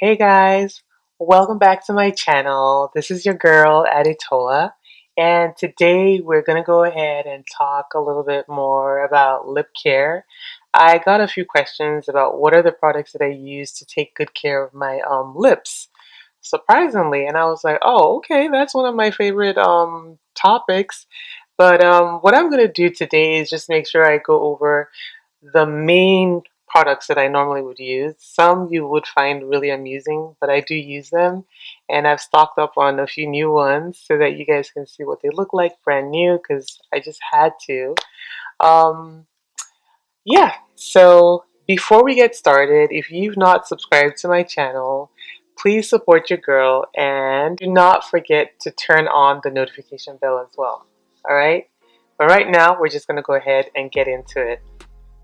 Hey guys, welcome back to my channel. This is your girl ADETOLA, and today we're gonna go ahead and talk a little bit more about lip care. I got a few questions about what are the products that I use to take good care of my lips, surprisingly, and I was like, oh, okay, that's one of my favorite topics. But what I'm gonna do today is just make sure I go over the main products that I normally would use. Some you would find really amusing, but I do use them, and I've stocked up on a few new ones so that you guys can see what they look like brand new because I just had to. Um, yeah, so before we get started, if you've not subscribed to my channel, please support your girl and do not forget to turn on the notification bell as well. All right? But right now, we're just going to go ahead and get into it.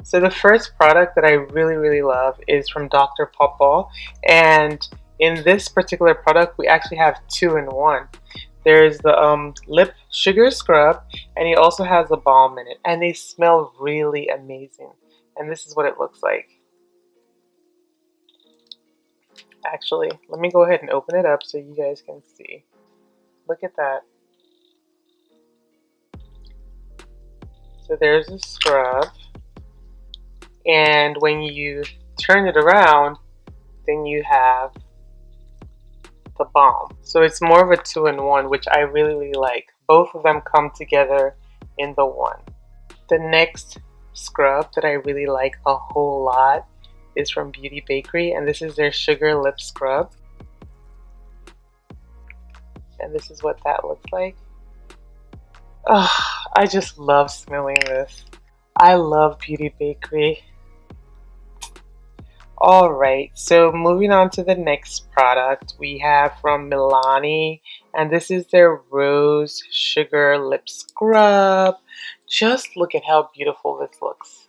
So the first product that I really love is from Dr. Pawpaw, and in this particular product we actually have two in one. There's the lip sugar scrub, and he also has a balm in it, and they smell really amazing. And this is what it looks like. Actually, let me go ahead and open it up so you guys can see. Look at that. So there's a scrub, and when you turn it around, then you have the balm. So it's more of a two-in-one, which I really like. Both of them come together in the one. The next scrub that I really like a whole lot is from Beauty Bakery, and this is their sugar lip scrub. And this is what that looks like. Oh, I just love smelling this. I love Beauty Bakery. Alright, so moving on to the next product we have from Milani, and this is their Rose Sugar Lip Scrub. Just look at how beautiful this looks.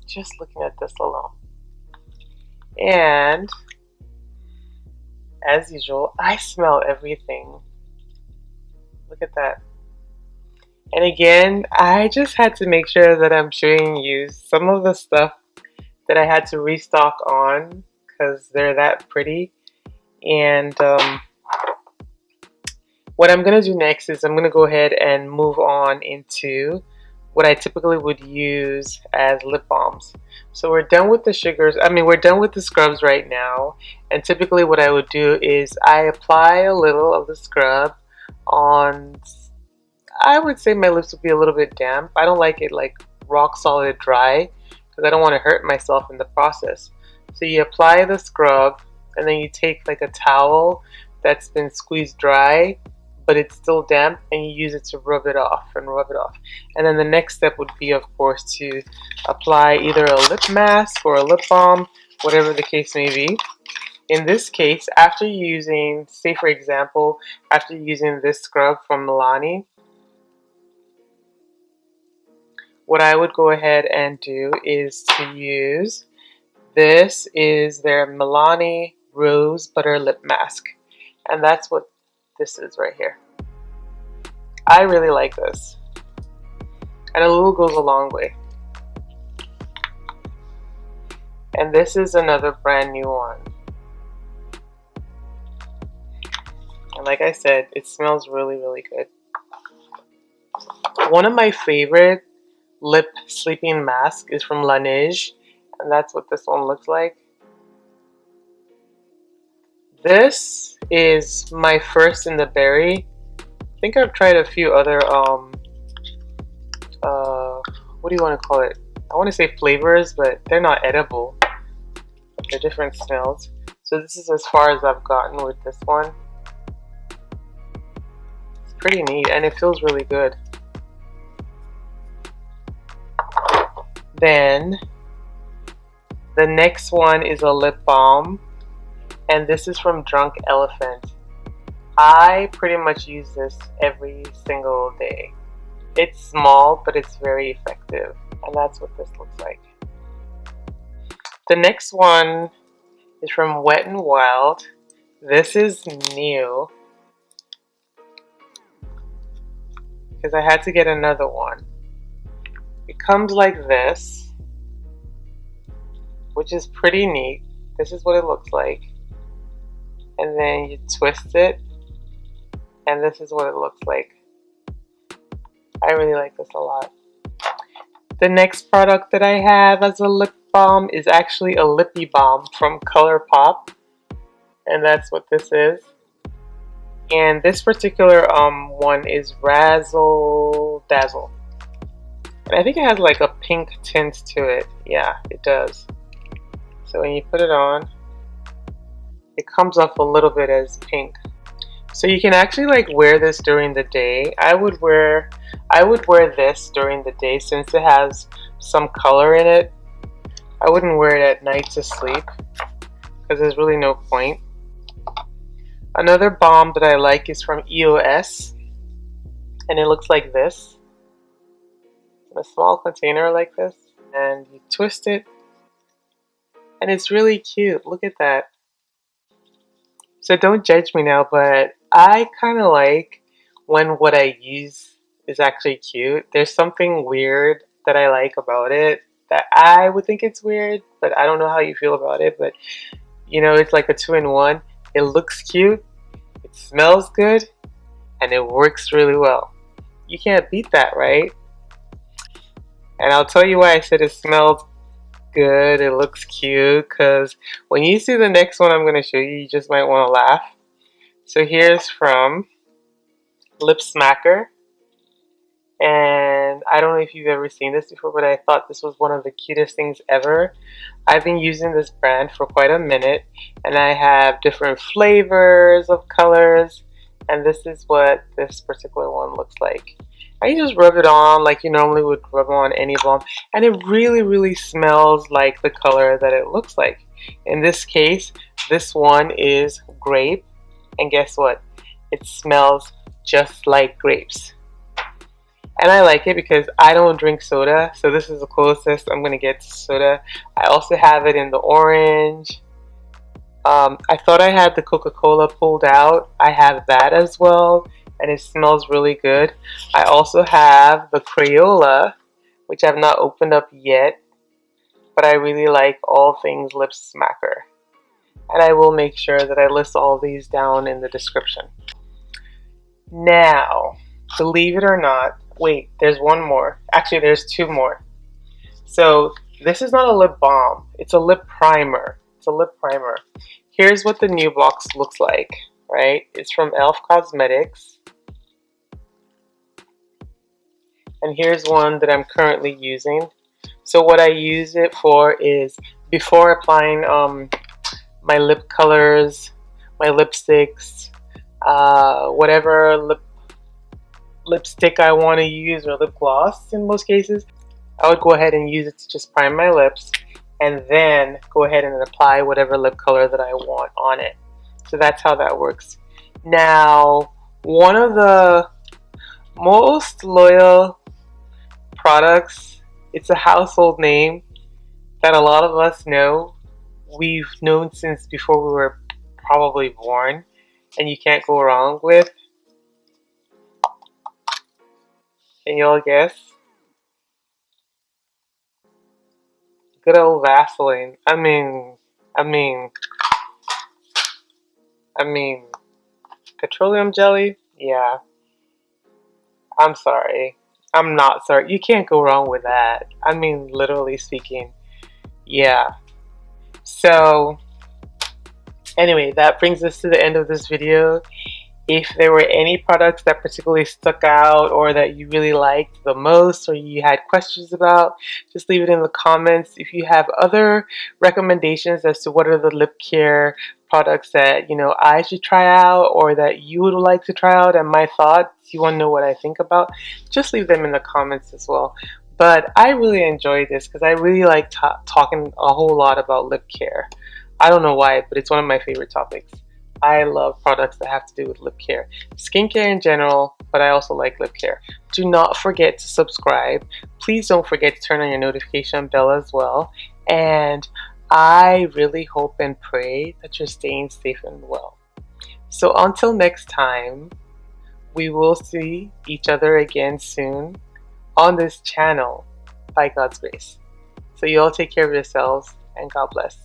Just looking at this alone. And as usual, I smell everything. Look at that. And again, I just had to make sure that I'm showing you some of the stuff that I had to restock on because they're that pretty. And what I'm going to do next is I'm going to go ahead and move on into what I typically would use as lip balms. So we're done with the sugars, we're done with the scrubs right now, and typically what I would do is I apply a little of the scrub on, I would say my lips would be a little bit damp. I don't like it like rock solid dry because I don't want to hurt myself in the process. So you apply the scrub and then you take like a towel that's been squeezed dry but it's still damp, and you use it to rub it off and rub it off. And then the next step would be, of course, to apply either a lip mask or a lip balm, whatever the case may be. In this case, after using, say for example, after using this scrub from Milani, what I would go ahead and do is to use, this is their Milani Rose Butter Lip Mask. And that's what this is right here. I really like this. And a little goes a long way. And this is another brand new one. And like I said, it smells really good. One of my favorite lip sleeping masks is from Laneige, and that's what this one looks like. This is my first in the berry. I think I've tried a few other what do you want to call it? I want to say flavors, but they're not edible. They're different smells. So this is as far as I've gotten with this one. It's pretty neat and it feels really good. Then the next one is a lip balm, and this is from Drunk Elephant. I pretty much use this every single day. It's small, but it's very effective, and that's what this looks like. The next one is from Wet n Wild. This is new because I had to get another one. It comes like this, which is pretty neat. This is what it looks like. and then you twist it, and this is what it looks like. I really like this a lot. The next product that I have as a lip balm is actually a lippy balm from ColourPop, and that's what this is. And this particular one is Razzle Dazzle, and I think it has like a pink tint to it. Yeah, it does. So when you put it on, it comes off a little bit as pink. So you can actually like wear this during the day. I would wear this during the day since it has some color in it. I wouldn't wear it at night to sleep because there's really no point. Another balm that I like is from EOS, and it looks like this. In a small container like this, and you twist it, and it's really cute. Look at that. So don't judge me now, but I kind of like when what I use is actually cute. There's something weird that I like about it that I would think it's weird, but I don't know how you feel about it. But you know, it's like a 2-in-1. It looks cute, it smells good, and it works really well. You can't beat that, right? And I'll tell you why I said it smells good, it looks cute, because when you see the next one I'm going to show you, you just might want to laugh. So here's from Lip Smacker, and I don't know if you've ever seen this before, but I thought this was one of the cutest things ever. I've been using this brand for quite a minute, and I have different flavors of colors, and this is what this particular one looks like. I just rub it on like you normally would rub on any balm, and it really smells like the color that it looks like. In this case, this one is grape, and guess what? It smells just like grapes. And I like it because I don't drink soda, so this is the closest I'm going to get to soda. I also have it in the orange. I thought I had the Coca-Cola pulled out. I have that as well, and it smells really good. I also have the Crayola, which I've not opened up yet, but I really like all things Lip Smacker. And I will make sure that I list all these down in the description. Now, believe it or not, wait, there's one more. Actually, there's two more. So this is not a lip balm, it's a lip primer. It's a lip primer. Here's what the new box looks like, right? It's from e.l.f. Cosmetics. And here's one that I'm currently using. So what I use it for is before applying my lip colors, my lipsticks, whatever lipstick I want to use, or lip gloss in most cases, I would go ahead and use it to just prime my lips, and then go ahead and apply whatever lip color that I want on it. So that's how that works. Now, one of the most loyal products, it's a household name that a lot of us know. We've known since before we were probably born, and you can't go wrong with. Can you all guess? Good old Vaseline. I mean, petroleum jelly? Yeah. I'm sorry. I'm not sorry. You can't go wrong with that. I mean, literally speaking. Yeah. So, anyway, that brings us to the end of this video. If there were any products that particularly stuck out or that you really liked the most or you had questions about, just leave it in the comments. If you have other recommendations as to what are the lip care products that I should try out or that you would like to try out and my thoughts, you want to know what I think about, just leave them in the comments as well. But I really enjoyed this because I really like talking a whole lot about lip care. I don't know why, but it's one of my favorite topics. I love products that have to do with lip care, skincare in general, but I also like lip care. Do not forget to subscribe. Please don't forget to turn on your notification bell as well. And I really hope and pray that you're staying safe and well. So until next time, we will see each other again soon on this channel by God's grace. So you all take care of yourselves and God bless.